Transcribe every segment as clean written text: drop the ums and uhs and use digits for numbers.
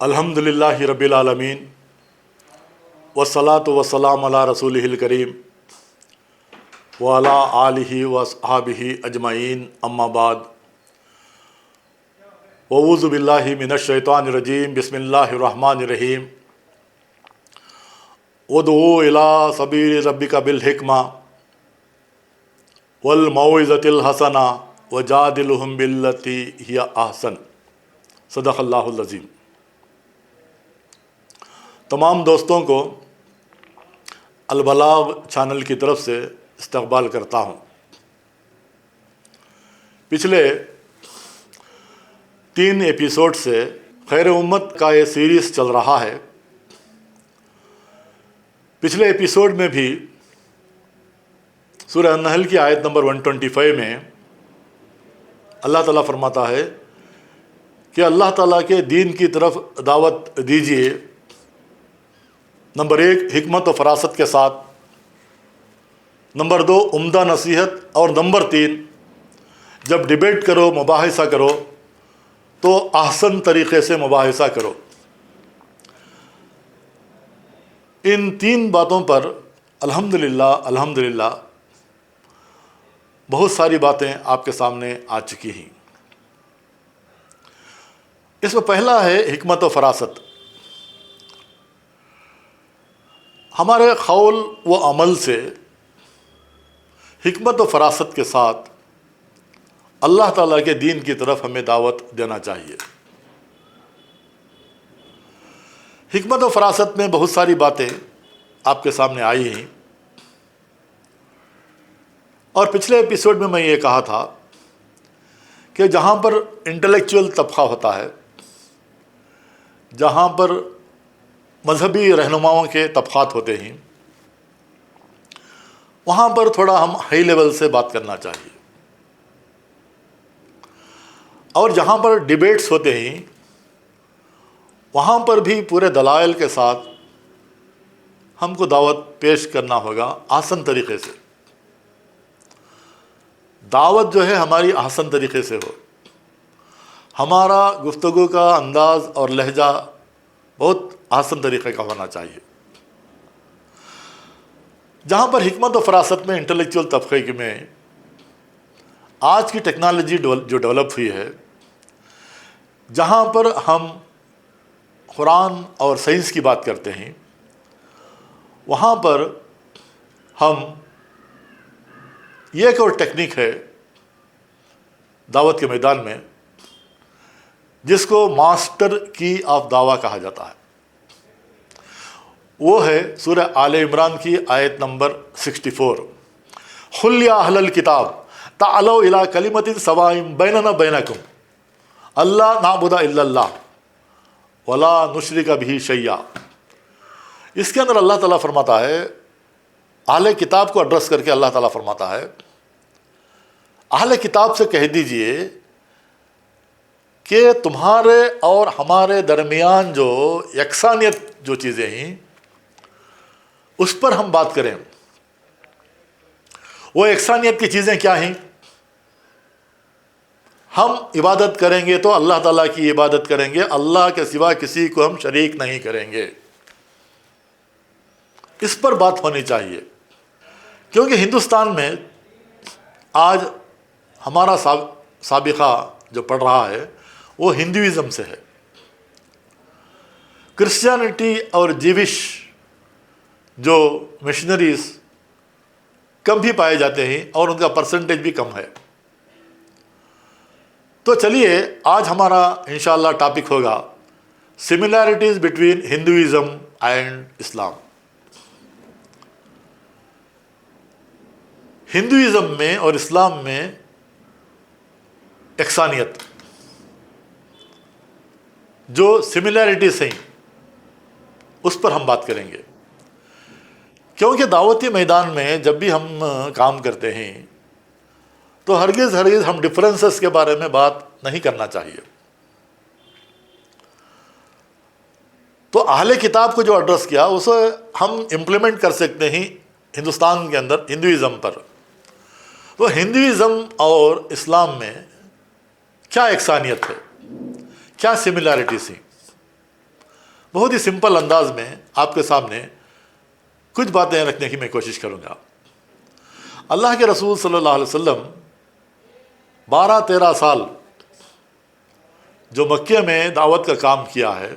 अल्हम्दुलिल्लाहि रब्बिल आलमीन वस्सलातु वस्सलाम अला रसूलिहिल करीम व अला आलिहि व अस्हाबिहि अजमाइन अम्मा बाद वऊज़ु बिल्लाहि मिनश शैतानिर रजीम बिस्मिल्लाहिर रहमानिर रहीम उदू इला सबील रब्बिका बिल हिकमा वल मौइज़तिल हसना वजादिलहुम बिल्लती हिया अहसन। सदक़ल्लाहुल अज़ीम। तमाम दोस्तों को अल-बलाग चैनल की तरफ से इस्तक़बाल करता हूँ। पिछले 3 एपिसोड से खैर उम्मत का ये सीरीज़ चल रहा है। पिछले एपिसोड में भी सूरह अन-नहल की आयत नंबर 125 में अल्लाह ताला फरमाता है कि अल्लाह ताला के दीन की तरफ दावत दीजिए। नंबर 1 हिकमत और फरासत के साथ, नंबर 2 उम्दा नसीहत, और नंबर 3 जब डिबेट करो, मुबाहिसा करो तो अहसन तरीक़े से मुबाहिसा करो। इन 3 बातों पर अल्हम्दुलिल्लाह बहुत सारी बातें आपके सामने आ चुकी हैं। इसमें पहला है हिकमत और फरासत। हमारे क़ौल व अमल से हिकमत और फरासत के साथ अल्लाह ताला के दीन की तरफ हमें दावत देना चाहिए। हिकमत और फरासत में बहुत सारी बातें आपके सामने आई हैं, और पिछले एपिसोड में मैं ये कहा था कि जहाँ पर इंटेलेक्चुअल तबका होता है, जहाँ पर मजहबी रहनुमाओं के तबक़ात होते हैं, वहाँ पर थोड़ा हम हाई लेवल से बात करना चाहिए, और जहाँ पर डिबेट्स होते हैं वहाँ पर भी पूरे दलाइल के साथ हमको दावत पेश करना होगा आसान तरीक़े से। दावत जो है हमारी आसान तरीक़े से हो, हमारा गुफ्तगू का अंदाज़ और लहजा बहुत आसान तरीक़े का होना चाहिए। जहाँ पर हिकमत और फरासत में इंटेलेक्चुअल तबक़े में आज की टेक्नोलॉजी जो डेवलप हुई है, जहाँ पर हम कुरान और साइंस की बात करते हैं, वहाँ पर हम ये एक और टेक्निक है दावत के मैदान में जिसको मास्टर की ऑफ दावा कहा जाता है। वो है सूरह आले इमरान की आयत नंबर 64। कुल या अहलल किताब ताअलौ इला कलिमतिन सवाइम बैनना बैनकुम अल्ला नाबुदा इल्लल्लाह वला नुशरिका बिही शैया। इसके अंदर अल्लाह ताला फरमाता है, अहले किताब को एड्रेस करके अल्लाह ताला फरमाता है, अहले किताब से कह दीजिए कि तुम्हारे और हमारे दरमियान जो यकसानियत जो चीज़ें हैं उस पर हम बात करें। वो यकसानियत की चीज़ें क्या हैं? हम इबादत करेंगे तो अल्लाह ताला की इबादत करेंगे, अल्लाह के सिवा किसी को हम शरीक नहीं करेंगे। इस पर बात होनी चाहिए, क्योंकि हिंदुस्तान में आज हमारा साबिक़ा जो पढ़ रहा है वो हिंदुइज़म से है। क्रिश्चियनिटी और जीविश जो मिशनरीज़ कम भी पाए जाते हैं और उनका परसेंटेज भी कम है। तो चलिए आज हमारा इंशाअल्लाह टॉपिक होगा similarities between Hinduism and Islam. Hinduism में और इस्लाम में यकसानियत जो सिमिलैरिटीज़ हैं उस पर हम बात करेंगे, क्योंकि दावती मैदान में जब भी हम काम करते हैं तो हरगिज़ हम डिफरेंसेस के बारे में बात नहीं करना चाहिए। तो अहले किताब को जो एड्रेस किया उसे हम इम्प्लीमेंट कर सकते हैं हिंदुस्तान के अंदर हिंदुइज़म पर। तो हिंदुइज़म और इस्लाम में क्या यकसानियत है, क्या सिमिलैरिटीज़ हैं? बहुत ही सिंपल अंदाज में आपके सामने कुछ बातें रखने की मैं कोशिश करूँगा। अल्लाह के रसूल सल्लल्लाहु अलैहि वसल्लम 12-13 साल जो मक्के में दावत का काम किया है,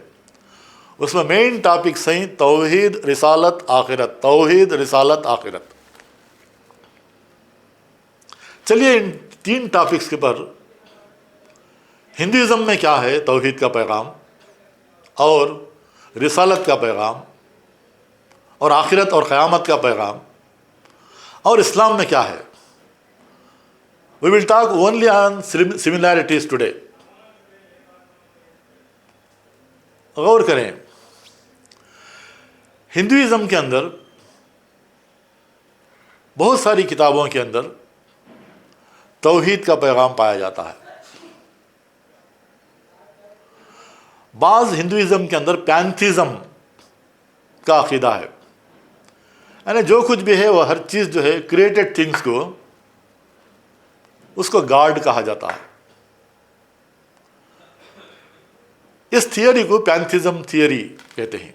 उसमें मेन टॉपिक सही तौहीद रिसालत आखिरत, तौहीद रिसालत आखिरत। चलिए इन 3 टॉपिक्स के पर हिंदुइज़्म में क्या है तौहीद का पैगाम, और रिसालत का पैगाम, और आखिरत और क़यामत का पैगाम, और इस्लाम में क्या है। We will talk only on similarities today. गौर करें, हिंदुइज़्म के अंदर बहुत सारी किताबों के अंदर तौहीद का पैगाम पाया जाता है। बाज़ हिंदुइज़्म के अंदर पैंथीज़्म का अक़ीदा है, यानी जो कुछ भी है वह हर चीज़ जो है क्रिएटेड थिंग्स को, उसको गॉड कहा जाता है। इस थियरी को पैंथीज़्म थियरी कहते हैं।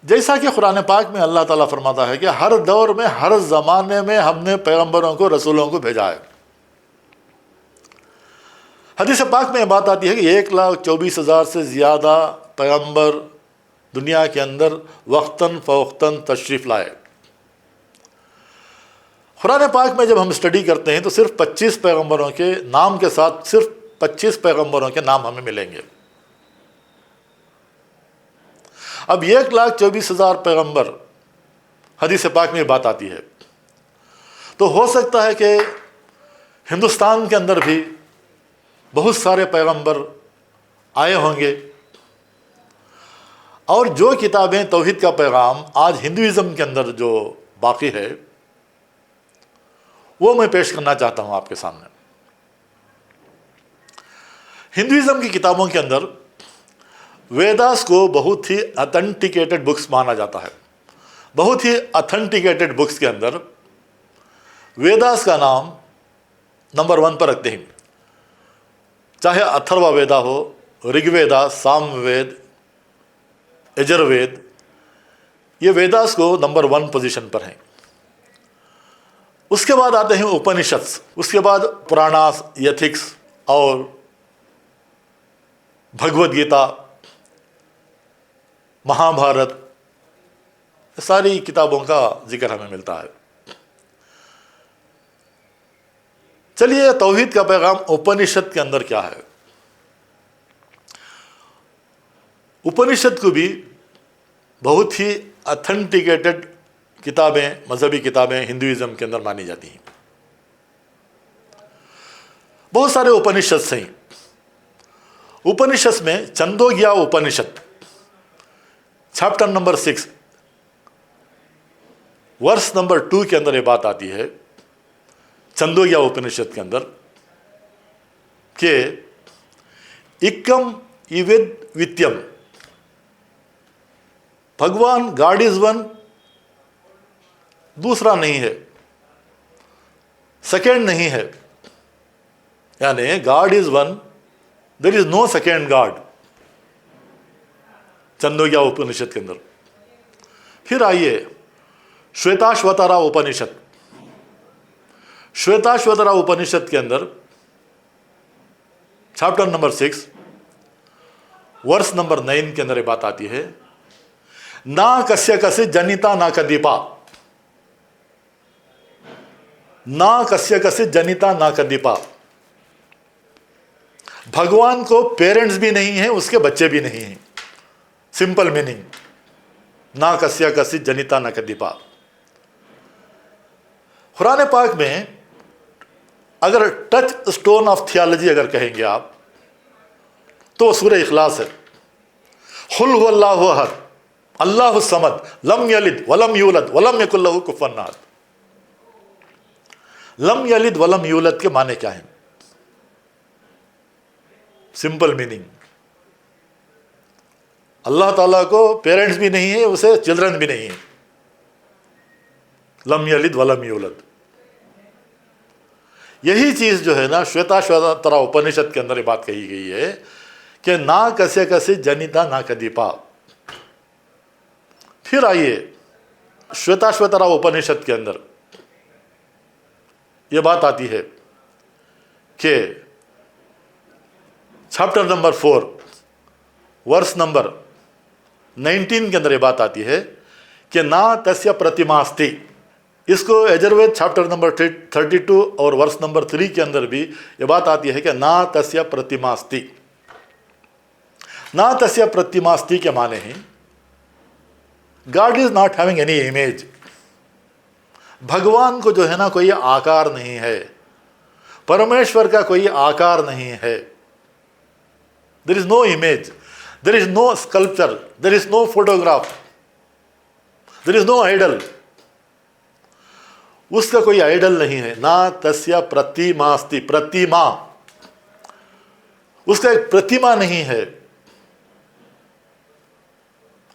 जैसा कि कुरान पाक में अल्लाह ताला फरमाता है कि हर दौर में हर ज़माने में हमने पैगंबरों को, रसूलों को भेजा है। हदीस पाक में बात आती है कि 1,24,000 से ज़्यादा पैगंबर दुनिया के अंदर वक्तन फ़वक्तन तशरीफ़ लाए। कुरान पाक में जब हम स्टडी करते हैं तो सिर्फ 25 पैगंबरों के नाम के साथ सिर्फ 25 पैगंबरों के नाम हमें मिलेंगे। अब 1,24,000 पैगंबर हदीस पाक में बात आती है, तो हो सकता है कि हिंदुस्तान के अंदर भी बहुत सारे पैगंबर आए होंगे, और जो किताबें तौहीद का पैगाम आज हिंदुइज़्म के अंदर जो बाकी है वो मैं पेश करना चाहता हूं आपके सामने। हिंदुइज़्म की किताबों के अंदर वेदास को बहुत ही ऑथेंटिकेटेड बुक्स माना जाता है। बहुत ही ऑथेंटिकेटेड बुक्स के अंदर वेदास का नाम नंबर 1 पर रखते हैं। चाहे अथर्वा वेदा हो, ऋग्वेदा, सामवेद, यजुर्वेद, ये वेदास को नंबर 1 पोजीशन पर हैं। उसके बाद आते हैं उपनिषद, उसके बाद पुराणास, एथिक्स और भगवद गीता, महाभारत, सारी किताबों का जिक्र हमें मिलता है। चलिए तौहीद का पैगाम उपनिषद के अंदर क्या है। उपनिषद को भी बहुत ही ऑथेंटिकेटेड किताबें, मजहबी किताबें हिंदुइज़्म के अंदर मानी जाती हैं। बहुत सारे उपनिषद हैं। उपनिषद में छंदोग्या उपनिषद चैप्टर नंबर 6 वर्स नंबर 2 के अंदर ये बात आती है, छंदोग्या उपनिषद के अंदर, कि इक्कम इवेद वित्यम, भगवान गॉड इज वन, दूसरा नहीं है, सेकेंड नहीं है, यानी God is one, there is no second God, Chandogya Upanishad के अंदर। फिर आइए श्वेताश्वतरा उपनिषद। श्वेताश्वतरा उपनिषद के अंदर चैप्टर नंबर 6 वर्स नंबर 9 के अंदर ये बात आती है, ना कस्य कस्य जनिता ना कदीपा, ना कस्य कस्य जनिता ना कदीपा। भगवान को पेरेंट्स भी नहीं है, उसके बच्चे भी नहीं हैं। सिंपल मीनिंग, ना कस्य कस्य जनिता ना कदीपा। कुरान पाक में अगर टच स्टोन ऑफ थियोलॉजी अगर कहेंगे आप, तो सूरह इखलास है। कुल हुवल्लाहु अहद, अल्लाहु समद, लम यलिद वलम यूलद वलम यकुल लहू कुफुवन अहद। लम यलिद वलम यूलद के माने क्या हैं? सिंपल मीनिंग, अल्लाह ताला को पेरेंट्स भी नहीं है, उसे चिल्ड्रन भी नहीं है। लम यलिद वलम यूलद, यही चीज़ जो है ना श्वेताश्वतरा उपनिषद के अंदर ये बात कही गई है कि ना कस्य कस्य जनिता ना कदीपा। फिर आइए श्वेताश्वतरा उपनिषद के अंदर ये बात आती है कि चैप्टर नंबर 4 वर्स नंबर 19 के अंदर ये बात आती है कि ना तस्य प्रतिमास्ति। इसको यजुर्वेद चैप्टर नंबर 32 और वर्स नंबर 3 के अंदर भी ये बात आती है कि ना तस्य प्रतिमास्ति। ना तस्य प्रतिमास्ति के माने हैं God is not having any image. भगवान को जो है ना कोई आकार नहीं है, परमेश्वर का कोई आकार नहीं है। There is no image, there is no sculpture, there is no photograph, there is no idol. उसका कोई आइडल नहीं है। ना तस्य प्रतिमास्ति, प्रतिमा, उसका एक प्रतिमा नहीं है।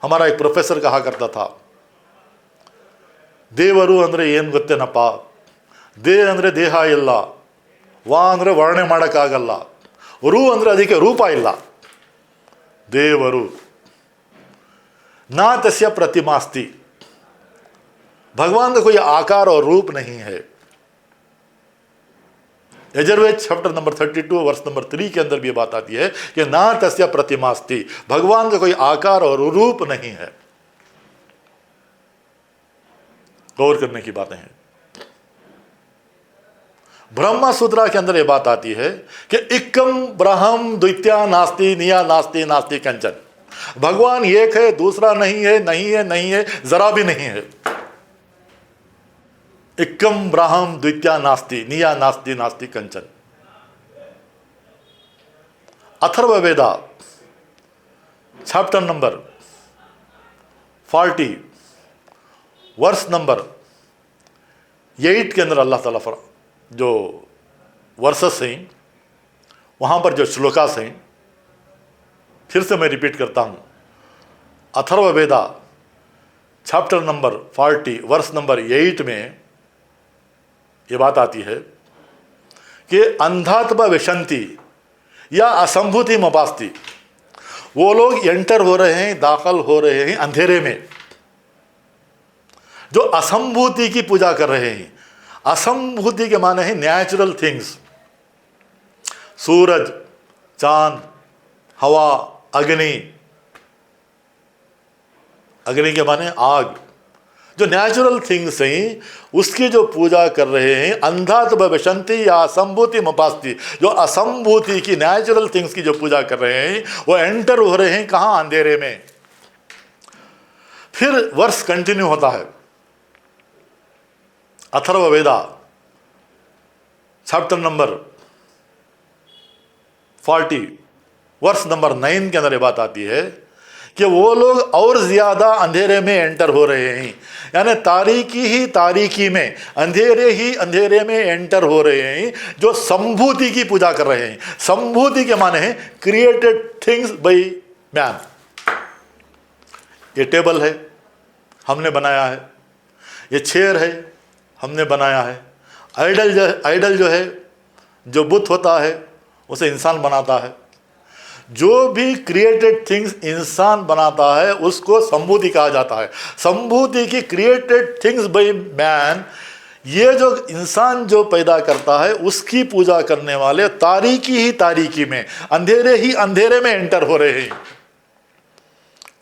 हमारा एक प्रोफेसर कहा करता था, ದೇವರು ಅಂದರೆ ಏನು ಗೊತ್ತೇನಪ್ಪ, ದೇ ಅಂದರೆ ದೇಹ ಇಲ್ಲ, ವಾ ಅಂದರೆ ವರ್ಣನೆ ಮಾಡೋಕ್ಕಾಗಲ್ಲ, ರು ಅಂದರೆ ಅದಕ್ಕೆ ರೂಪ ಇಲ್ಲ, ದೇವರು। ना तस्य प्रतिमास्ति, भगवान का कोई आकार और रूप नहीं है। यजुर्वेद चैप्टर नंबर 32 वर्ष नंबर 3 के अंदर भी ये बात आती है कि ना तस्य प्रतिमास्ति, भगवान का कोई आकार और रूप नहीं है। गौर करने की बातें हैं। ब्रह्म सूत्रा के अंदर ये बात आती है कि इक्कम ब्रह्म द्वितीया नास्ति निया नास्ति नास्ति कंचन। भगवान एक है, दूसरा नहीं है, नहीं है, नहीं है, जरा भी नहीं है। इक्कम ब्रह्म द्वितीया नास्ति निया नास्ति नास्ति कंचन। Atharvaveda chapter number 40 verse number 8 के अंदर अल्लाह ताला जो वर्सेस हैं, वहाँ पर जो श्लोकास हैं, फिर से मैं रिपीट करता हूँ। Atharvaveda chapter number 40 verse number 8 में ये बात आती है कि अंधात्मा विशंति या असंभूति मपास्ति। वो लोग एंटर हो रहे हैं, दाखिल हो रहे हैं अंधेरे में, जो असंभूति की पूजा कर रहे हैं। असंभूति के माने हैं नेचुरल थिंग्स, सूरज, चांद, हवा, अग्नि। अग्नि के माने आग। जो नेचुरल थिंग्स हैं उसकी जो पूजा कर रहे हैं, अंधात्म विशंति या असंभूति मपास्ति, जो असंभूति की नेचुरल थिंग्स की जो पूजा कर रहे हैं वो एंटर हो रहे हैं कहाँ? अंधेरे में। फिर वर्ष कंटिन्यू होता है। अथर्ववेदा चैप्टर नंबर 40 वर्ष नंबर 9 के अंदर ये बात आती है कि वो लोग और ज़्यादा अंधेरे में एंटर हो रहे हैं, यानी तारीकी ही तारीकी में, अंधेरे ही अंधेरे में एंटर हो रहे हैं, जो संभूति की पूजा कर रहे हैं। संभूति के माने हैं क्रिएटेड थिंग्स बाय मैन। ये टेबल है, हमने बनाया है। ये चेयर है, हमने बनाया है। आइडल जो है, जो बुत होता है, उसे इंसान बनाता है। जो भी क्रिएटेड थिंग्स इंसान बनाता है उसको संभूति कहा जाता है। संभूति की क्रिएटेड थिंग्स बाय मैन, ये जो इंसान जो पैदा करता है उसकी पूजा करने वाले तारीकी ही तारीकी में, अंधेरे ही अंधेरे में एंटर हो रहे हैं।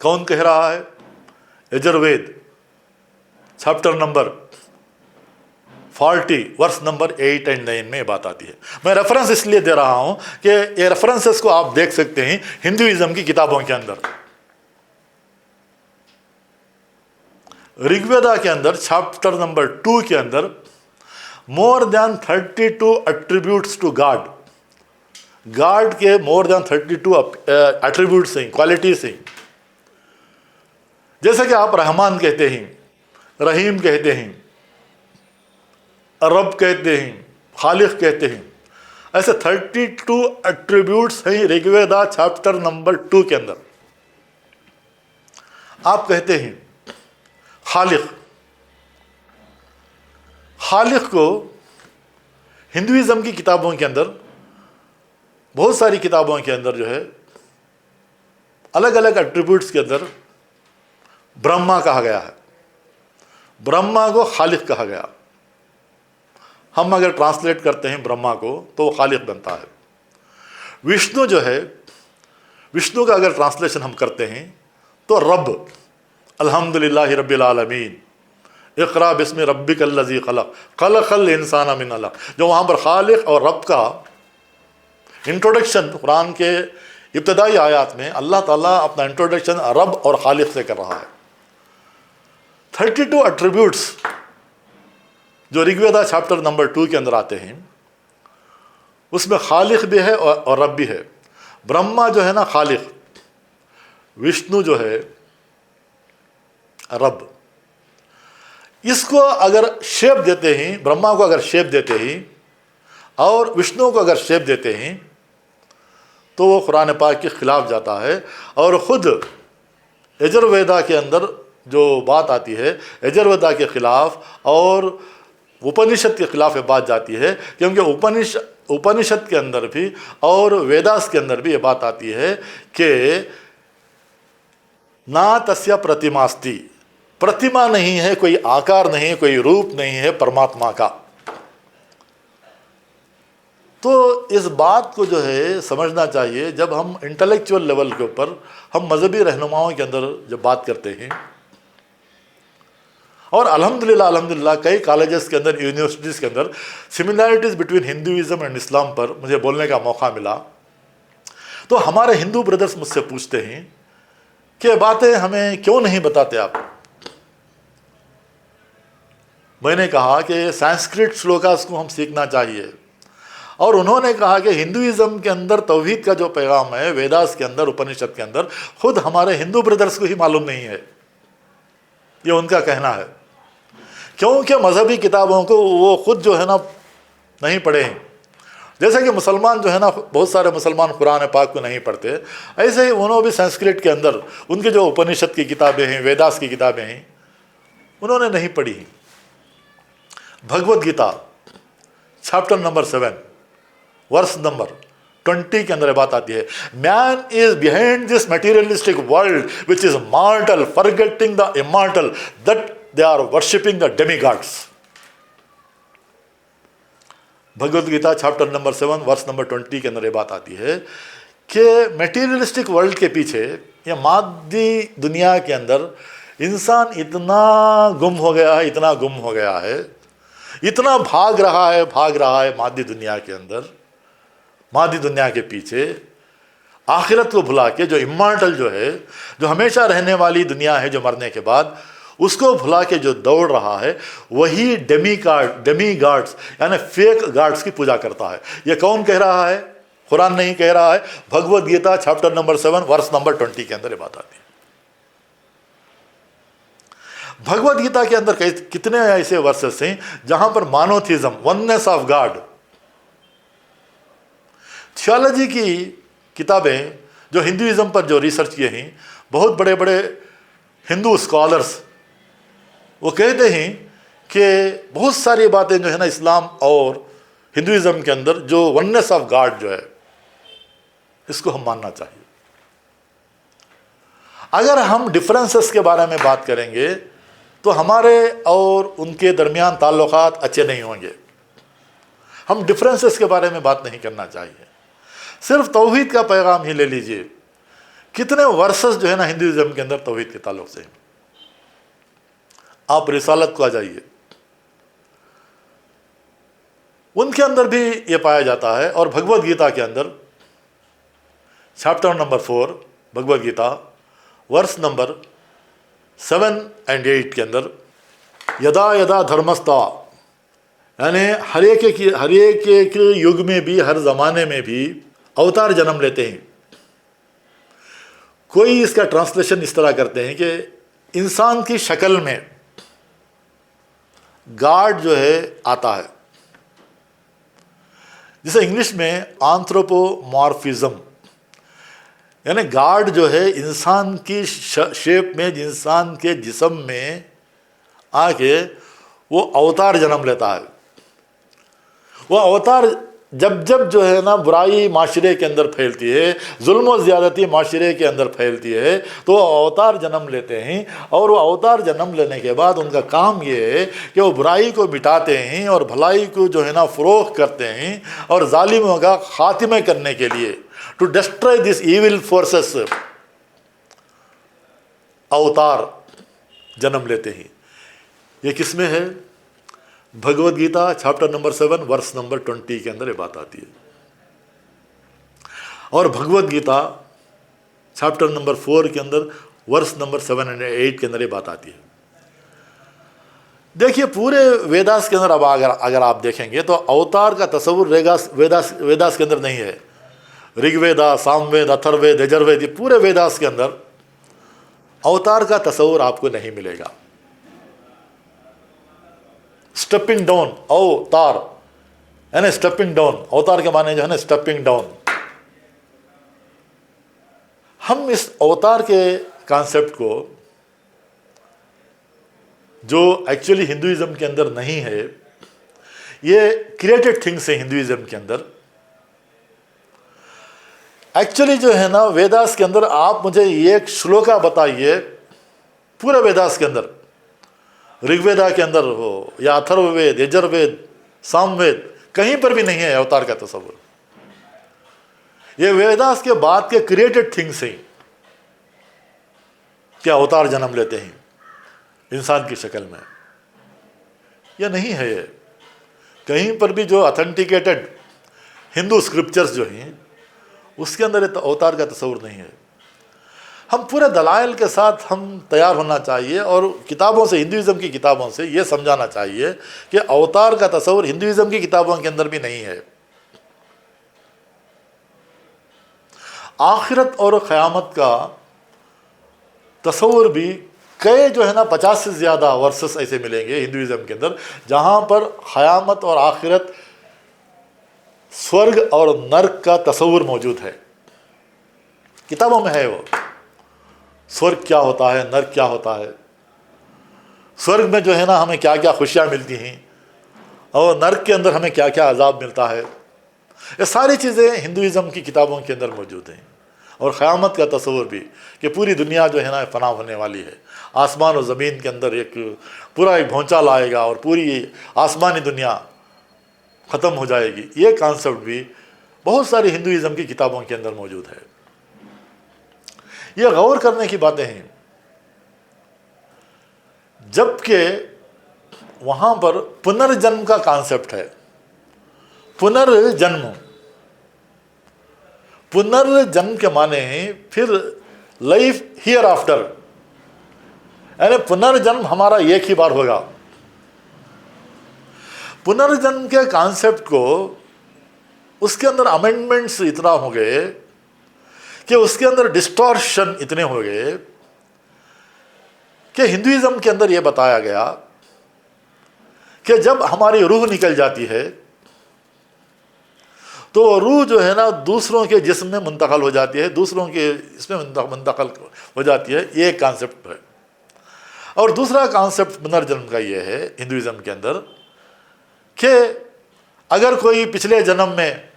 कौन कह रहा है? Yajurveda chapter number 40 verse number 8 और 9 में बात आती है। मैं रेफरेंस इसलिए दे रहा हूं कि ये रेफरेंसेस को आप देख सकते हैं हिंदुइज्म की किताबों के अंदर। ऋग्वेदा के अंदर चैप्टर नंबर 2 के अंदर more than 32 attributes to God. God के मोर देन 32 एट्रीब्यूट्स हैं, क्वालिटीज हैं। जैसे कि आप रहमान कहते हैं, रहीम कहते हैं, रब कहते हैं, खालिक कहते हैं, ऐसे 32 एट्रीब्यूट्स हैं ऋग्वेदा चैप्टर नंबर 2 के अंदर। आप कहते हैं खालिक। खालिक को हिंदुइज्म की किताबों के अंदर, बहुत सारी किताबों के अंदर जो है अलग अलग एट्रीब्यूट्स के अंदर ब्रह्मा कहा गया है। ब्रह्मा को खालिक कहा गया। हम अगर ट्रांसलेट करते हैं ब्रह्मा को तो वो खालिक बनता है। विष्णु जो है, विष्णु का अगर ट्रांसलेशन हम करते हैं तो रब, अल्हम्दुलिल्लाहि रब्बिल आलमीन, इक़रा बिस्मि रब्बिकल्लज़ी खलक़, खलक़ल इंसाना मिन अलक़। जो वहाँ पर खालिक और रब का इंट्रोडक्शन कुरान के इब्तदाई आयात में अल्लाह ताला अपना इंट्रोडक्शन रब और खालिक से कर रहा है। 32 एट्रीब्यूट्स जो ऋग्वेदा चैप्टर नंबर 2 के अंदर आते हैं, उसमें खालिक भी है और रब भी है। ब्रह्मा जो है ना खालिक, विष्णु जो है रब। इसको अगर शेप देते हैं, ब्रह्मा को अगर शेप देते हैं और विष्णु को अगर शेप देते हैं तो वो कुरान पाक के खिलाफ जाता है। और ख़ुद यजुर्वेदा के अंदर जो बात आती है, यजुर्वेदा के खिलाफ और उपनिषद के खिलाफ ये बात जाती है, क्योंकि उपनिषद के अंदर भी और वेदास के अंदर भी ये बात आती है कि ना तस्य प्रतिमास्ति, प्रतिमा नहीं है, कोई आकार नहीं है, कोई रूप नहीं है परमात्मा का। तो इस बात को जो है समझना चाहिए जब हम इंटेलेक्चुअल लेवल के ऊपर हम मजहबी रहनुमाओं के अंदर जब बात करते हैं। और अल्हम्दुलिल्लाह कई कॉलेजेस के अंदर, यूनिवर्सिटीज़ के अंदर similarities between Hinduism and Islam पर मुझे बोलने का मौका मिला। तो हमारे हिंदू ब्रदर्स मुझसे पूछते हैं कि बातें हमें क्यों नहीं बताते आप। मैंने कहा कि संस्कृत श्लोकास को हम सीखना चाहिए। और उन्होंने कहा कि हिंदुइज़्म के अंदर तौहीद का जो पैगाम है, वेदास के अंदर, उपनिषद के अंदर, खुद हमारे हिंदू ब्रदर्स को ही मालूम नहीं है। ये उनका कहना है, क्योंकि मजहबी किताबों को वो खुद जो है ना नहीं पढ़े हैं। जैसे कि मुसलमान जो है ना, बहुत सारे मुसलमान कुरान पाक को नहीं पढ़ते, ऐसे ही उन्होंने भी संस्कृत के अंदर उनके जो उपनिषद की किताबें हैं, वेदास की किताबें हैं, उन्होंने नहीं पढ़ी हैं। Bhagavad Gita chapter number 7 verse number 20 के अंदर बात आती है, man is behind this materialistic world which is mortal, forgetting the immortal, that they are worshipping the demigods. Bhagavad Gita chapter number 7 verse number 20 के अंदर ये बात आती है कि मटेरियलिस्टिक वर्ल्ड के पीछे, या मादी दुनिया के अंदर इंसान इतना गुम हो गया है, इतना गुम हो गया है, इतना भाग रहा है मादी दुनिया के अंदर, मादी दुनिया के पीछे, आखिरत को भुला के, जो इमॉर्टल जो है, जो हमेशा रहने वाली दुनिया है, जो मरने के बाद, उसको भुला के जो दौड़ रहा है, वही डेमी गाड्स यानी फेक गाड्स की पूजा करता है। ये कौन कह रहा है? कुरान नहीं कह रहा है, Bhagavad Gita chapter number 7 verse number 20 के अंदर ये बात आती है। भगवद गीता के अंदर कितने ऐसे वर्सेस हैं जहां पर monotheism, oneness of God, theology की किताबें जो हिंदुइज्म पर जो रिसर्च किए हैं, बहुत बड़े बड़े हिंदू स्कॉलर्स वो कहते हैं कि बहुत सारी बातें जो है ना इस्लाम और हिंदुइज्म के अंदर जो वननेस ऑफ गॉड जो है, इसको हम मानना चाहिए। अगर हम डिफरेंसेस के बारे में बात करेंगे तो हमारे और उनके दरमियान ताल्लुकात अच्छे नहीं होंगे। हम डिफरेंसेस के बारे में बात नहीं करना चाहिए, सिर्फ तौहीद का पैगाम ही ले लीजिए। कितने वर्सेस जो है ना हिंदुइज्म के अंदर तौहीद के ताल्लुक से। आप रिसालत को आ जाइए, उनके अंदर भी ये पाया जाता है। और भगवद गीता के अंदर chapter number 4 Bhagavad Gita verse number 7 और 8 के अंदर, यदा यदा धर्मस्था, यानी हर एक युग में भी, हर ज़माने में भी अवतार जन्म लेते हैं। कोई इसका ट्रांसलेशन इस तरह करते हैं कि इंसान की शक्ल में गॉड जो है आता है, जिसे इंग्लिश में एंथ्रोपोमॉर्फिज्म, यानी गॉड जो है इंसान की शेप में, इंसान के जिस्म में आके वो अवतार जन्म लेता है। वो अवतार जब जब जो है ना बुराई माशरे के अंदर फैलती है, जुल्म और ज़्यादती माशरे के अंदर फैलती है, तो वो अवतार जन्म लेते हैं। और वो अवतार जन्म लेने के बाद उनका काम ये है कि वो बुराई को मिटाते हैं और भलाई को जो है ना फ़रोग़ करते हैं, और जालिमों का खात्मे करने के लिए, to destroy this evil forces, अवतार जन्म लेते हैं। ये किस में है? Bhagavad Gita chapter number 7 verse number 20 के अंदर ये बात आती है। और भगवद गीता चैप्टर नंबर 4 के अंदर वर्स नंबर 7 और 8 के अंदर ये बात आती है। देखिए पूरे वेदास के अंदर अब अगर आप देखेंगे तो अवतार का तस्वुर वेदास के अंदर नहीं है। ऋग्वेदा, सामवेद, अथर्ववेद, यजुर्वेद, ये पूरे वेदास के अंदर अवतार का तस्वुर आपको नहीं मिलेगा। स्टेपिंग डाउन, अवतार है ना, स्टेपिंग डाउन, अवतार के माने जो है ना स्टेपिंग डाउन। हम इस अवतार के कॉन्सेप्ट को, जो एक्चुअली हिंदुइज्म के अंदर नहीं है, ये क्रिएटेड थिंग्स है हिंदुइज्म के अंदर। एक्चुअली जो है ना वेदास के अंदर, आप मुझे एक श्लोका बताइए पूरे वेदास के अंदर, ऋग्वेदा के अंदर हो या अथर्ववेद, यजुर्वेद, सामवेद, कहीं पर भी नहीं है अवतार का तस्वुर। ये वेदास के बाद के क्रिएटेड थिंग्स हैं कि अवतार जन्म लेते हैं इंसान की शक्ल में। यह नहीं है ये कहीं पर भी। जो ऑथेंटिकेटेड हिंदू स्क्रिप्चर्स जो हैं उसके अंदर अवतार का तस्वुर नहीं है। हम पूरे दलाइल के साथ हम तैयार होना चाहिए और किताबों से, हिंदुइज्म की किताबों से ये समझाना चाहिए कि अवतार का तस्वुर हिंदुइज्म की किताबों के अंदर भी नहीं है। आखिरत और क़यामत का तस्वुर भी कई जो है ना 50 से ज़्यादा वर्सेस ऐसे मिलेंगे हिंदुइज्म के अंदर, जहाँ पर क़यामत और आखिरत, स्वर्ग और नर्क का तस्वुर मौजूद है। किताबों में है वो, स्वर्ग क्या होता है, नर्क क्या होता है, स्वर्ग में जो है ना हमें क्या क्या खुशियाँ मिलती हैं और नर्क के अंदर हमें क्या क्या अजाब मिलता है। ये सारी चीज़ें हिंदुइज्म की किताबों के अंदर मौजूद हैं। और क़यामत का तस्वुर भी कि पूरी दुनिया जो है ना फना होने वाली है, आसमान और ज़मीन के अंदर एक पूरा एक भौचाल आएगा और पूरी आसमानी दुनिया ख़त्म हो जाएगी। ये कॉन्सेप्ट भी बहुत सारी हिंदुइज्म की किताबों के अंदर मौजूद है। ये गौर करने की बातें हैं, जबकि वहाँ पर पुनर्जन्म का कॉन्सेप्ट है। पुनर्जन्म, पुनर्जन्म के माने हैं फिर लाइफ हियर आफ्टर, यानी पुनर्जन्म हमारा एक ही बार होगा। पुनर्जन्म के कॉन्सेप्ट को, उसके अंदर अमेंडमेंट्स इतना हो गए कि उसके अंदर डिस्टॉर्शन इतने हो गए कि हिंदुइज्म के अंदर यह बताया गया कि जब हमारी रूह निकल जाती है तो रूह जो है ना दूसरों के जिस्म में मुंतकल हो जाती है, दूसरों के इसमें मुंतकल हो जाती है। ये एक कॉन्सेप्ट है। और दूसरा कॉन्सेप्ट पुनर्जन्म का ये है हिंदुइज्म के अंदर कि अगर कोई पिछले जन्म में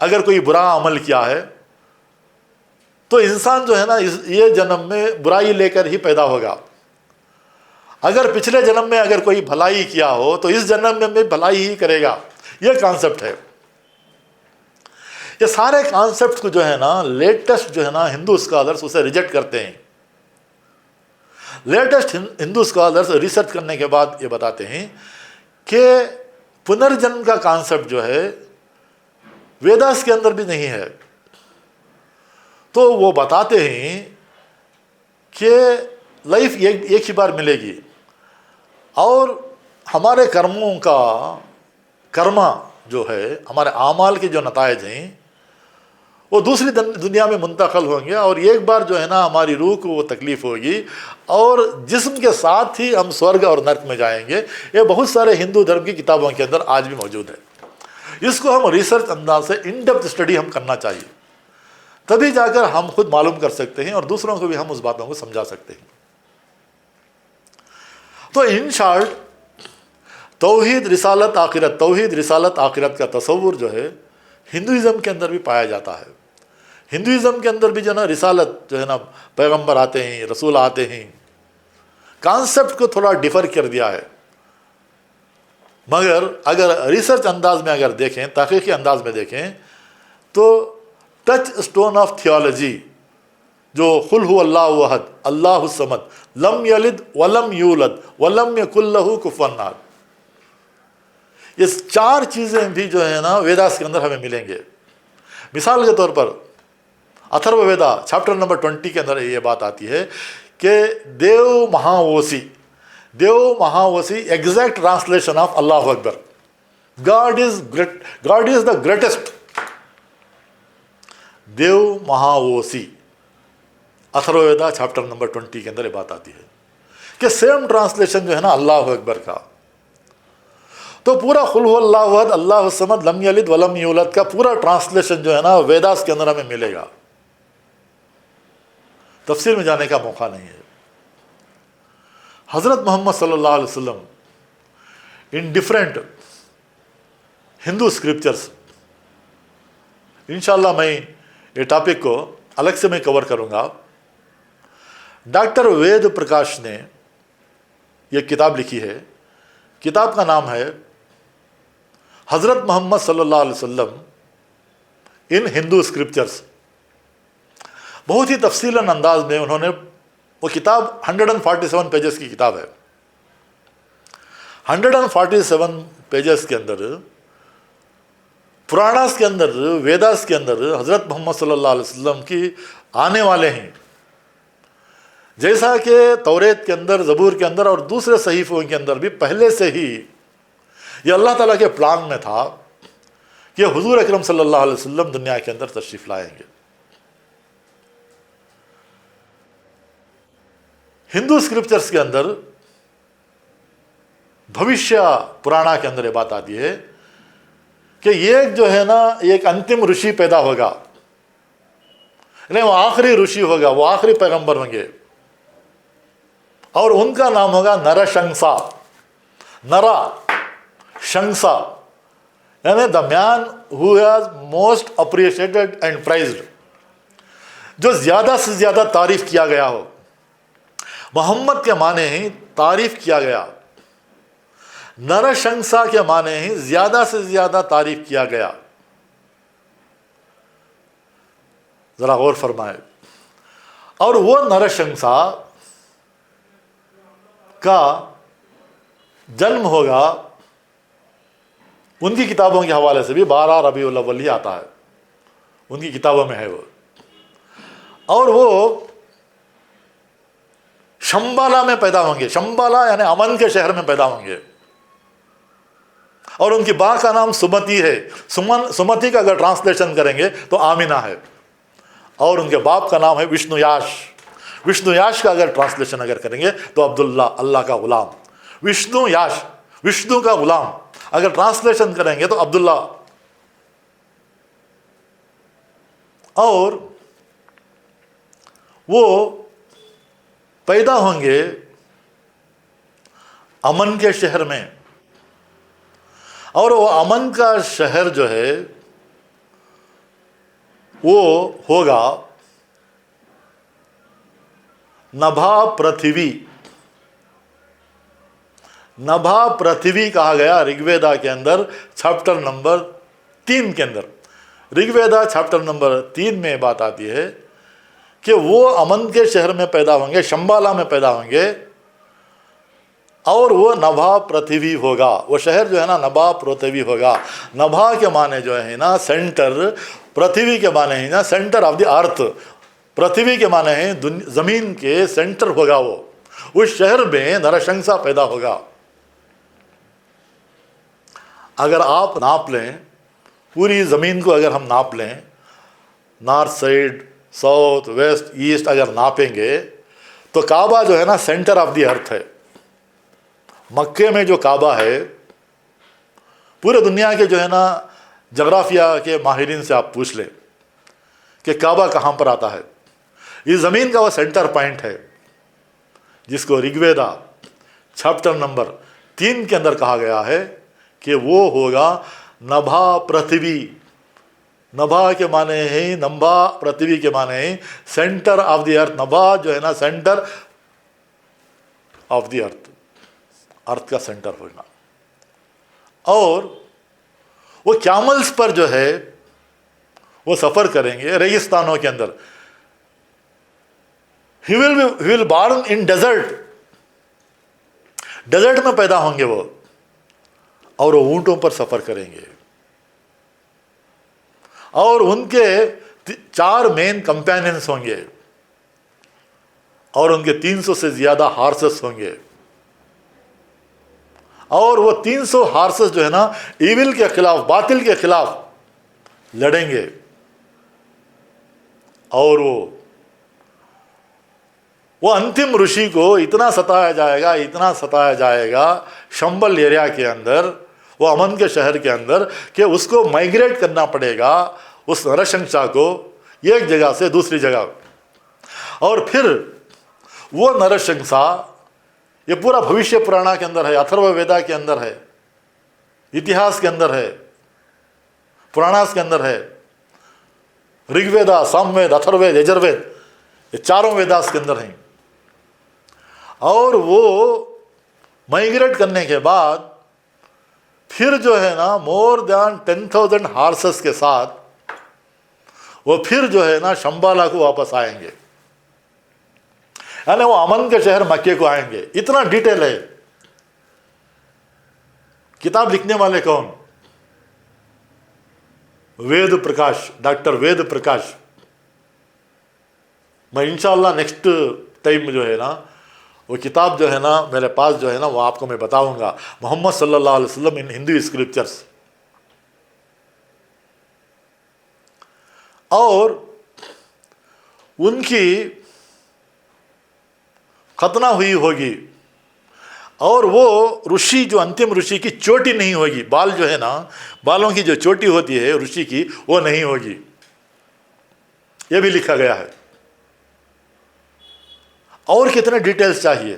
अगर कोई बुरा अमल किया है तो इंसान जो है ना ये जन्म में बुराई लेकर ही पैदा होगा। अगर पिछले जन्म में अगर कोई भलाई किया हो तो इस जन्म में भी भलाई ही करेगा। ये कॉन्सेप्ट है। ये सारे कॉन्सेप्ट को जो है ना लेटेस्ट जो है ना हिंदू स्कॉलर्स उसे रिजेक्ट करते हैं। लेटेस्ट हिंदू स्कॉलर्स रिसर्च करने के बाद ये बताते हैं कि पुनर्जन्म का कॉन्सेप्ट जो है वेदास के अंदर भी नहीं है। तो वो बताते हैं कि लाइफ एक ही बार मिलेगी और हमारे कर्मों का कर्मा जो है, हमारे आमाल के जो नतायज हैं वो दूसरी दुनिया में मुंतकल होंगे और एक बार जो है ना हमारी रूह को वो तकलीफ होगी और जिस्म के साथ ही हम स्वर्ग और नर्क में जाएंगे। ये बहुत सारे हिंदू धर्म की किताबों के अंदर आज भी मौजूद है। इसको हम रिसर्च अंदाज से इन डेप्थ स्टडी हम करना चाहिए, तभी जाकर हम खुद मालूम कर सकते हैं और दूसरों को भी हम उस बातों को समझा सकते हैं। तो इन शॉर्ट तौहीद रिसालत आखिरत, तौहीद रिसालत आखिरत का तसव्वुर जो है हिंदुइज़्म के अंदर भी पाया जाता है। हिंदुइज़्म के अंदर भी जो है ना रिसालत जो है ना, पैगंबर आते हैं, रसूल आते हैं, कॉन्सेप्ट को थोड़ा डिफ़र कर दिया है। मगर अगर रिसर्च अंदाज में अगर देखें, तहक़ीक़ी अंदाज में देखें, तो टच स्टोन ऑफ थियोलॉजी जो कुल हु अल्लाहु अहद अल्लाहु समद लम यलिद वलम यूलद वलम यकुल लहू कुफुवन अहद, ये 4 चीज़ें भी जो है ना वेदास के अंदर हमें मिलेंगे। मिसाल के तौर पर अथर्ववेदा चैप्टर नंबर 20 के अंदर ये बात आती है कि देव महाओसी, देव महाओसी एग्जैक्ट ट्रांसलेशन ऑफ अल्लाह अकबर, God is great, God is the greatest. देव महाओसी अथर्ववेदा चैप्टर नंबर 20 के अंदर ये बात आती है कि सेम ट्रांसलेशन जो है ना अल्लाह अकबर का। तो पूरा कुल हु अल्लाहु अहद अल्लाहु समद लम यलिद वलम यूलद का पूरा ट्रांसलेशन जो है ना वेदास के अंदर हमें मिलेगा। तफसीर में जाने का मौका नहीं है। हज़रत मोहम्मद सल्लल्लाहु अलैहि वसल्लम इन डिफरेंट हिंदू स्क्रिप्चर्स, इंशाल्लाह मैं ये टॉपिक को अलग से मैं कवर करूँगा। डॉक्टर वेद प्रकाश ने यह किताब लिखी है, किताब का नाम है हज़रत मोहम्मद सल्लल्लाहु अलैहि वसल्लम इन हिंदू स्क्रिप्चर्स। बहुत ही तफसीलन अंदाज में उन्होंने वो किताब 147 पेजेस की किताब है। 147 पेजेस के अंदर पुराणास के अंदर, वेदास के अंदर हज़रत मोहम्मद सल्लल्लाहु अलैहि वसल्लम की आने वाले हैं, जैसा कि तौरेत के अंदर, ज़बूर के अंदर और दूसरे सहीफ़ों के अंदर भी पहले से ही ये अल्लाह ताला के प्लान में था कि हुजूर अकरम सल्लल्लाहु अलैहि वसल्लम दुनिया के अंदर तशरीफ़ लाएंगे। हिंदू स्क्रिप्चर्स के अंदर भविष्य पुराणा के अंदर ये बात आती है कि ये जो है ना एक अंतिम ऋषि पैदा होगा, नहीं वो आखिरी ऋषि होगा, वो आखिरी पैगंबर होंगे और उनका नाम होगा नरशंसा। नरा शंसा यानी the man who has most appreciated and prized, जो ज्यादा से ज्यादा तारीफ किया गया हो। मोहम्मद के माने ही तारीफ किया गया, नरशंसा के माने ही ज्यादा से ज्यादा तारीफ किया गया। जरा गौर फरमाए। और वो नरशंसा का जन्म होगा, उनकी किताबों के हवाले से भी 12 रबीउल अव्वल ही आता है, उनकी किताबों में है वो। और वो शंबाला में पैदा होंगे, शंबाला यानी अमन के शहर में पैदा होंगे। और उनकी मां का नाम सुमति है। सुमति का अगर ट्रांसलेशन करेंगे तो आमिना है। और उनके बाप का नाम है विष्णुयाश। विष्णुयाश का अगर ट्रांसलेशन अगर करेंगे तो अब्दुल्ला, अल्लाह का गुलाम। विष्णुयाश, विष्णु का गुलाम, अगर ट्रांसलेशन करेंगे तो अब्दुल्ला। और वो पैदा होंगे अमन के शहर में। और वो अमन का शहर जो है वो होगा नभा पृथ्वी। नभा पृथ्वी कहा गया ऋग्वेदा के अंदर चैप्टर नंबर 3 के अंदर। ऋग्वेदा चैप्टर नंबर 3 में बात आती है कि वो अमन के शहर में पैदा होंगे, शंबाला में पैदा होंगे। और वो नभा पृथ्वी होगा, वो शहर जो है ना नभा पृथ्वी होगा। नभा के माने जो है ना सेंटर, पृथ्वी के माने है ना सेंटर ऑफ द अर्थ। पृथ्वी के माने हैं जमीन के सेंटर होगा वो। उस शहर में नरशंसा पैदा होगा। अगर आप नाप लें पूरी ज़मीन को, अगर हम नाप लें north side, south, west, east अगर नापेंगे तो काबा जो है ना सेंटर ऑफ द अर्थ है। मक्के में जो काबा है, पूरे दुनिया के जो है ना जग्राफिया के माहिरीन से आप पूछ लें कि काबा कहाँ पर आता है। इस ज़मीन का वो सेंटर पॉइंट है जिसको ऋग्वेदा चैप्टर नंबर 3 के अंदर कहा गया है कि वो होगा नभा पृथ्वी। नभा के माने हैं, नभा पृथ्वी के माने हैं सेंटर ऑफ द अर्थ। नभा जो है ना सेंटर ऑफ द अर्थ, अर्थ का सेंटर होना। और वो कैमल्स पर जो है वो सफर करेंगे रेगिस्तानों के अंदर। He will born in desert, desert में पैदा होंगे वो, और वो ऊंटों पर सफर करेंगे। और उनके 4 मेन कंपेनियंस होंगे और उनके 300 से ज्यादा हार्सेस होंगे। और वो 300 हार्सेस जो है ना इविल के खिलाफ, बातिल के खिलाफ लड़ेंगे। और वो अंतिम ऋषि को इतना सताया जाएगा, इतना सताया जाएगा शंबल एरिया के अंदर, वो अमन के शहर के अंदर, कि उसको माइग्रेट करना पड़ेगा उस नरशंसा को एक जगह से दूसरी जगह। और फिर वो नरशंसा, ये पूरा भविष्य पुराण के अंदर है, अथर्ववेदा के अंदर है, इतिहास के अंदर है, पुराणास के अंदर है, ऋग्वेदा, सामवेद, अथर्ववेद, यजुर्वेद, ये 4 वेदास के अंदर हैं। और वो माइग्रेट करने के बाद फिर जो है ना मोर देन 10,000 हार्सेस के साथ वो फिर जो है ना शंबाला को वापस आएंगे, यानी वो अमन के शहर मक्के को आएंगे। इतना डिटेल है। किताब लिखने वाले कौन? वेद प्रकाश, डॉक्टर वेद प्रकाश। मैं इंशाअल्लाह नेक्स्ट टाइम जो है ना वो किताब जो है ना मेरे पास जो है ना वो आपको मैं बताऊंगा, मोहम्मद सल्लल्लाहु अलैहि वसल्लम इन हिंदू स्क्रिप्चर्स। और उनकी खतना हुई होगी, और वो ऋषि जो अंतिम ऋषि की चोटी नहीं होगी, बाल जो है ना, बालों की जो चोटी होती है ऋषि की, वो नहीं होगी, ये भी लिखा गया है। और कितने डिटेल्स चाहिए,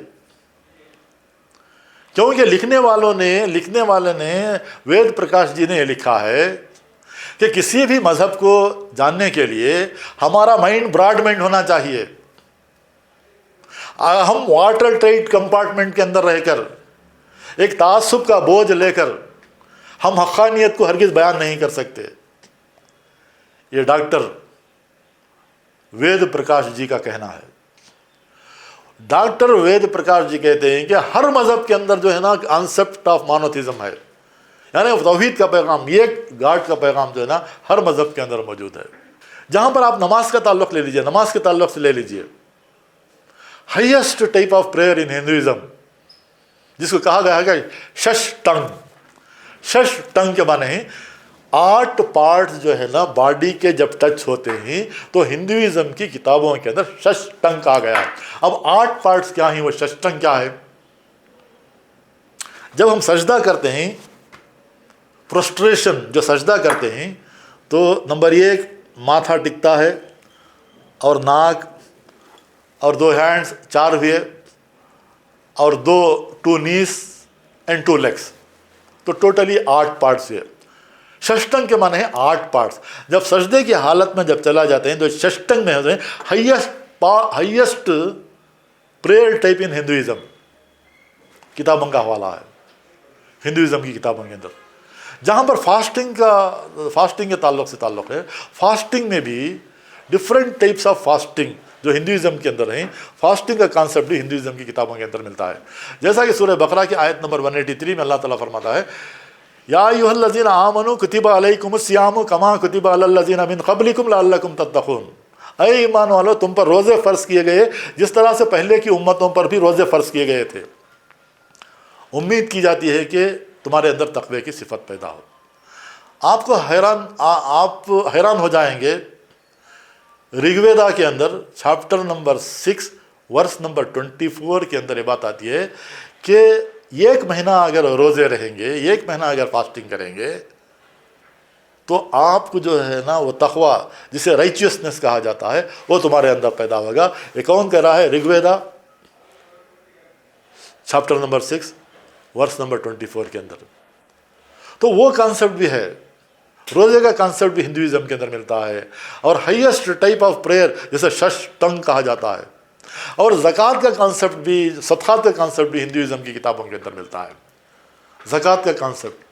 क्योंकि लिखने वाले ने वेद प्रकाश जी ने लिखा है कि किसी भी मजहब को जानने के लिए हमारा माइंड ब्रॉडमाइंड होना चाहिए। हम वाटर टाइट कंपार्टमेंट के अंदर रहकर एक तासुब का बोझ लेकर हम हक़ानियत को हरगिज़ बयान नहीं कर सकते। ये डॉक्टर वेद प्रकाश जी का कहना है। डॉक्टर वेद प्रकाश जी कहते हैं कि हर मजहब के अंदर जो है ना कॉन्सेप्ट ऑफ मोनोथिज्म है, यानी तौहीद का पैगाम, एक गाड का पैगाम जो है ना हर मजहब के अंदर मौजूद है। जहां पर आप नमाज का ताल्लुक ले लीजिए, नमाज के ताल्लुक से ले लीजिए, highest type of prayer in Hinduism जिसको कहा गया है कि षष्टंग। षष्टंग के माने हैं 8 पार्ट्स जो है ना बॉडी के जब टच होते हैं तो हिंदुइज्म की किताबों के अंदर षष्टंग कहा गया है। अब 8 पार्ट्स क्या हैं, वो षष्टंग क्या है? जब हम सजदा करते हैं, प्रोस्ट्रेशन जो सजदा करते हैं, तो नंबर 1 माथा टिकता है और नाक और 2 हैंड्स 4 हुए और 2 नीस एंड 2 लेग्स, तो टोटली 8 पार्ट्स हुए। षष्टंग के माने हैं 8 पार्ट्स। जब सजदे की हालत में जब चला जाते हैं तो षष्टंग में होते हैं। Highest prayer type in Hinduism, किताबों का हवाला है हिंदुइज्म की किताबों के अंदर। जहाँ पर फास्टिंग के ताल्लुक है, फास्टिंग में भी डिफरेंट टाइप्स ऑफ फास्टिंग जो हिंदुइज्म के अंदर हैं, फास्टिंग का कॉन्सेप्ट भी हिंदुइज्म की किताबों के अंदर मिलता है। जैसा कि सूरह बकरा की आयत नंबर 183 में अल्लाह ताला फरमाता है, या अय्युहल्लज़ीना आमनू कुतिबा अलैकुमुस्सियामु कमा कुतिबा अलल्लज़ीना मिन क़ब्लिकुम लअल्लकुम तत्तक़ून। ऐ ईमान वालों, तुम पर रोज़े फ़र्ज़ किए गए जिस तरह से पहले की उम्मतों पर भी रोज़े फ़र्ज़ किए गए थे। उम्मीद की जाती है कि तुम्हारे अंदर तक़वे की सिफत पैदा हो। आप हैरान हो जाएंगे, ऋग्वेदा के अंदर चैप्टर नंबर 6 वर्स नंबर 24 के अंदर ये बात आती है कि 1 महीना अगर रोज़े रहेंगे, 1 महीना अगर फास्टिंग करेंगे, तो आपको जो है ना वो तक़वा, जिसे राइचियसनेस कहा जाता है, वो तुम्हारे अंदर पैदा होगा। ये कौन कह रहा है? Rigveda chapter number 6 verse number 24 के अंदर। तो वो कॉन्सेप्ट भी है, रोजे का कॉन्सेप्ट भी हिंदुइज्म के अंदर मिलता है, और हाईएस्ट टाइप ऑफ प्रेयर जिसे षष्टंग कहा जाता है, और ज़कात का कॉन्सेप्ट भी, सदक़ात का कॉन्सेप्ट भी हिंदुइज्म की किताबों के अंदर मिलता है। ज़कात का कॉन्सेप्ट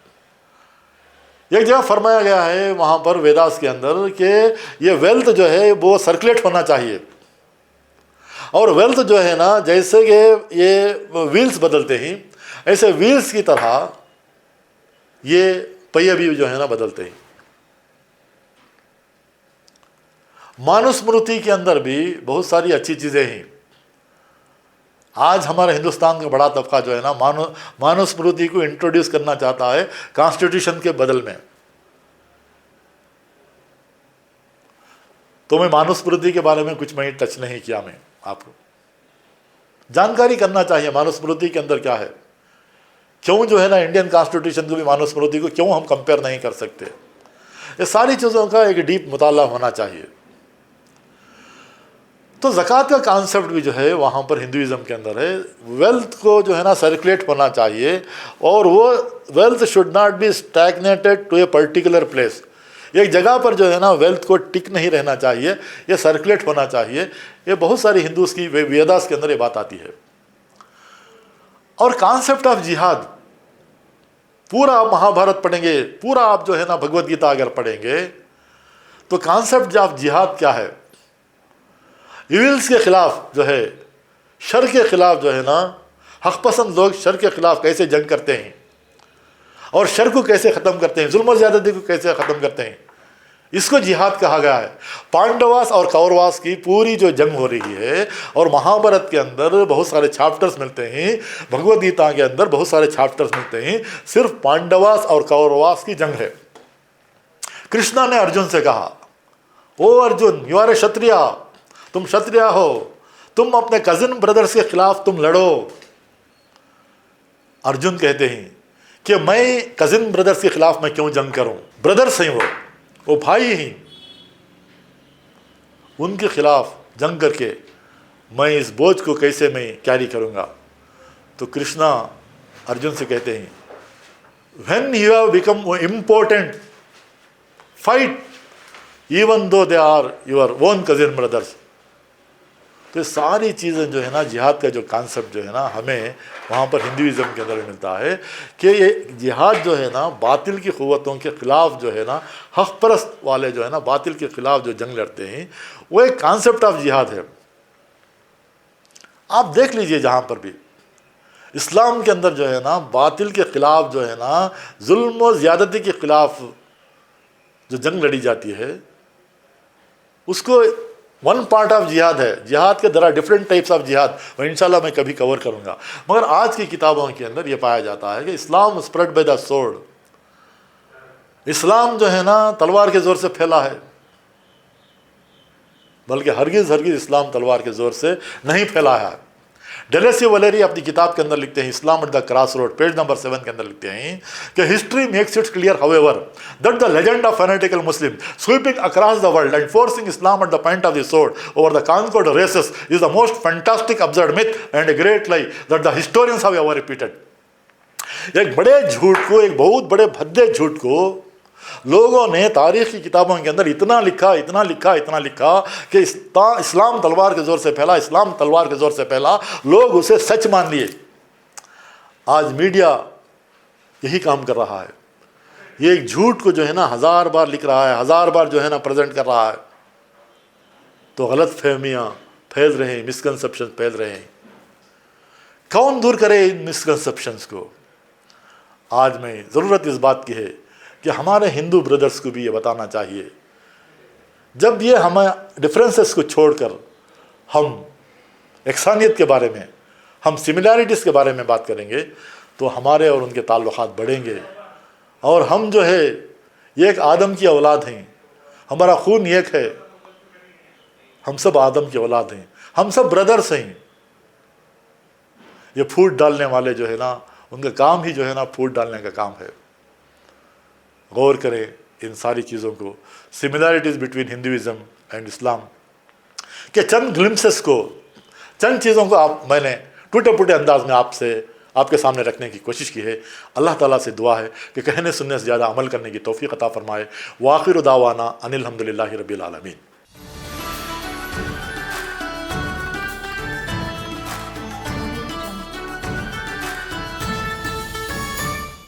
एक जगह फरमाया गया है वहाँ पर वेदास के अंदर कि ये वेल्थ जो है वो सर्कुलेट होना चाहिए, और वेल्थ जो है ना जैसे कि ये व्हील्स बदलते हैं ऐसे व्हील्स की तरह ये पहिए भी जो है ना बदलते हैं। मानुस्मृति के अंदर भी बहुत सारी अच्छी चीज़ें हैं। आज हमारे हिंदुस्तान का बड़ा तबका जो है ना मानुस्मृति को इंट्रोड्यूस करना चाहता है कॉन्स्टिट्यूशन के बदल में। तो मैं मानुस्मृति के बारे में कुछ मैं टच नहीं किया, मैं आपको जानकारी करना चाहिए मानुस्मृति के अंदर क्या है, क्यों जो है ना इंडियन कॉन्स्टिट्यूशन को भी मानुस्मृति को क्यों हम कंपेयर नहीं कर सकते। ये सारी चीज़ों का एक डीप मुताला होना चाहिए। तो ज़कात का कॉन्सेप्ट भी जो है वहाँ पर हिंदुइज्म के अंदर है। वेल्थ को जो है ना सर्कुलेट होना चाहिए, और वो wealth should not be stagnated to a particular place. एक जगह पर जो है ना वेल्थ को टिक नहीं रहना चाहिए, ये सर्कुलेट होना चाहिए। ये बहुत सारी हिंदूज की वेदास के अंदर ये बात आती है। और कॉन्सेप्ट ऑफ जिहाद, पूरा आप महाभारत पढ़ेंगे, पूरा आप जो है ना भगवत गीता अगर पढ़ेंगे तो कॉन्सेप्ट ऑफ जिहाद क्या है, इविल्स के खिलाफ जो है, शर के खिलाफ जो है ना, हक पसंद लोग शर के खिलाफ कैसे जंग करते हैं और शर को कैसे ख़त्म करते हैं, जुल्म और ज़्यादती को कैसे ख़त्म करते हैं, इसको जिहाद कहा गया है। पांडवास और कौरवास की पूरी जो जंग हो रही है, और महाभारत के अंदर बहुत सारे चैप्टर्स मिलते हैं, भगवद गीता के अंदर बहुत सारे चैप्टर्स मिलते हैं, सिर्फ पांडवास और कौरवास की जंग है। कृष्णा ने अर्जुन से कहा, ओ अर्जुन, यू आर ए क्षत्रिय, तुम क्षत्रिय हो, तुम अपने कजिन ब्रदर्स के खिलाफ तुम लड़ो। अर्जुन कहते हैं कि मैं कजिन ब्रदर्स के खिलाफ मैं क्यों जंग करूं, ब्रदर्स हैं वो भाई ही, उनके खिलाफ जंग करके मैं इस बोझ को कैसे मैं कैरी करूंगा। तो कृष्णा अर्जुन से कहते हैं, when you have become important fight even though they are your own cousin brothers. तो सारी चीज़ें जो है ना, जिहाद का जो कॉन्सेप्ट जो है ना, हमें वहाँ पर हिंदुइज्म के अंदर मिलता है कि ये जिहाद जो है ना, बातिल की क़ुव्वतों के ख़िलाफ़ जो है ना, हक़ परस्त वाले जो है ना, बातिल के ख़िलाफ़ जो जंग लड़ते हैं, वो एक कॉन्सेप्ट ऑफ जिहाद है। आप देख लीजिए जहाँ पर भी इस्लाम के अंदर जो है ना, बातिल के ख़िलाफ़ जो है ना, जुल्म और ज़्यादती के ख़िलाफ़ जो जंग लड़ी जाती है, उसको वन पार्ट ऑफ जिहाद है। जिहाद के there are different types of जिहाद, और इंशाल्लाह मैं कभी कवर करूंगा। मगर आज की किताबों के अंदर यह पाया जाता है कि इस्लाम स्प्रेड बाय द सोर्ड, इस्लाम जो है ना तलवार के ज़ोर से फैला है, बल्कि हरगिज़ हरगिज़ इस्लाम तलवार के ज़ोर से नहीं फैला है। डेलेसी वलेरी अपनी किताब के अंदर लिखते हैं, Islam at the cross road, page number 7 के अंदर लिखते हैं कि history makes it clear however that the legend of fanatical Muslim sweeping across the world and forcing Islam at the point of the sword over the conquered races is the most fantastic absurd myth and a great lie that the historians have ever repeated. एक बड़े झूठ को, एक बहुत बड़े भद्दे झूठ को लोगों ने तारीख की किताबों के अंदर इतना लिखा कि इस्लाम तलवार के ज़ोर से फैला, इस्लाम तलवार के ज़ोर से फैला, लोग उसे सच मान लिए। आज मीडिया यही काम कर रहा है, ये एक झूठ को जो है ना 1000 बार लिख रहा है, 1000 बार जो है ना प्रेजेंट कर रहा है, तो गलत फहमियाँ फैल रहे हैं, मिसकंसेप्शन फैल रहे हैं। कौन दूर करे इन मिसकंसेप्शंस को? आज में ज़रूरत इस बात की है कि हमारे हिंदू ब्रदर्स को भी ये बताना चाहिए, जब ये हमें डिफरेंसेस को छोड़कर हम एकसानियत के बारे में, हम सिमिलैरिटीज़ के बारे में बात करेंगे, तो हमारे और उनके ताल्लुकात बढ़ेंगे। और हम जो है ये एक आदम की औलाद हैं, हमारा खून एक है, हम सब आदम की औलाद हैं, हम सब ब्रदर्स हैं। ये फूट डालने वाले जो है ना, उनका काम ही जो है ना फूट डालने का काम है। गौर करें इन सारी चीज़ों को, similarities between Hinduism and Islam के चंद ग्लिम्सेस को, चंद चीज़ों को मैंने टूटे फूटे अंदाज में आपसे आपके सामने रखने की कोशिश की है। अल्लाह ताला से दुआ है कि कहने सुनने से ज़्यादा अमल करने की तौफीक अता फरमाए। व आखिर दावाना अनिल हम्दुलिल्लाहि रब्बिल आलमीन।